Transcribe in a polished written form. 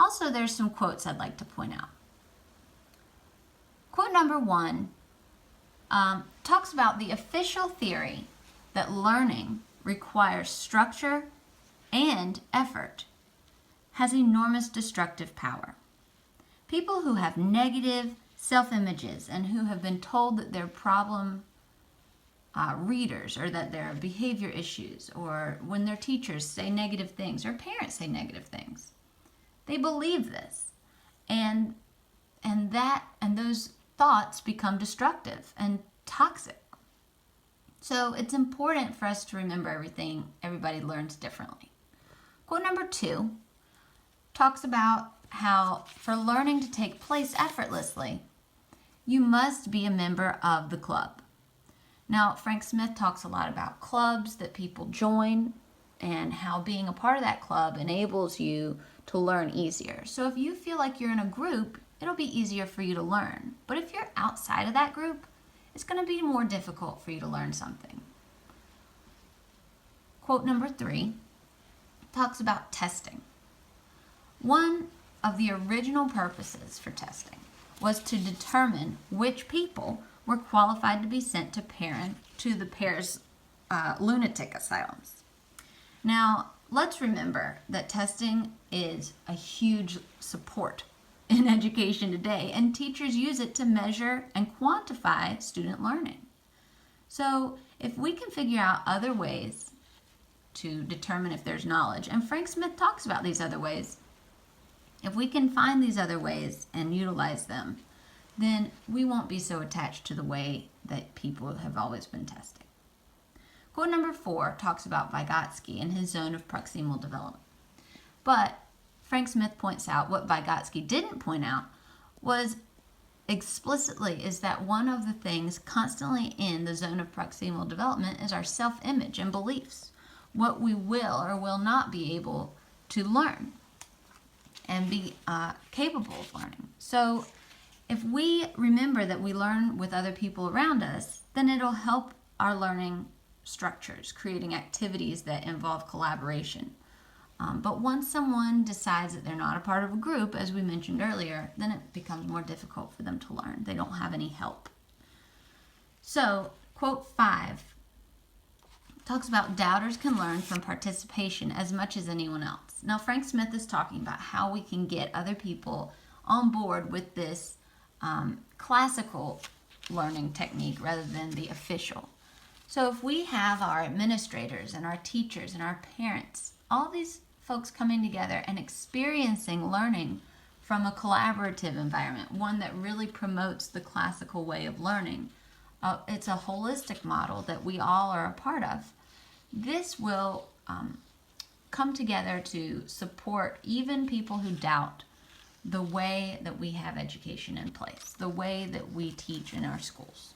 Also, there's some quotes I'd like to point out. Quote number 1 talks about the official theory that learning requires structure and effort has enormous destructive power. People who have negative self-images and who have been told that they're problem readers, or that there are behavior issues, or when their teachers say negative things or parents say negative things, they believe this, and those thoughts become destructive and toxic. So it's important for us to remember everybody learns differently. Quote number 2 talks about how for learning to take place effortlessly, you must be a member of the club. Now, Frank Smith talks a lot about clubs that people join and how being a part of that club enables you to learn easier. So if you feel like you're in a group, it'll be easier for you to learn. But if you're outside of that group, it's going to be more difficult for you to learn something. Quote number 3 talks about testing. One of the original purposes for testing was to determine which people were qualified to be sent to the pair's lunatic asylums. Now, let's remember that testing is a huge support in education today, and teachers use it to measure and quantify student learning. So if we can figure out other ways to determine if there's knowledge, and Frank Smith talks about these other ways, if we can find these other ways and utilize them, then we won't be so attached to the way that people have always been testing. Quote number 4 talks about Vygotsky and his zone of proximal development. But Frank Smith points out what Vygotsky didn't point out was explicitly is that one of the things constantly in the zone of proximal development is our self-image and beliefs, what we will or will not be able to learn and be capable of learning. So if we remember that we learn with other people around us, then it'll help our learning structures, creating activities that involve collaboration. But once someone decides that they're not a part of a group, as we mentioned earlier, then it becomes more difficult for them to learn. They don't have any help. So, quote 5 talks about doubters can learn from participation as much as anyone else. Now, Frank Smith is talking about how we can get other people on board with this classical learning technique rather than the official. So if we have our administrators and our teachers and our parents, all these folks coming together and experiencing learning from a collaborative environment, one that really promotes the classical way of learning, it's a holistic model that we all are a part of. This will come together to support even people who doubt the way that we have education in place, the way that we teach in our schools.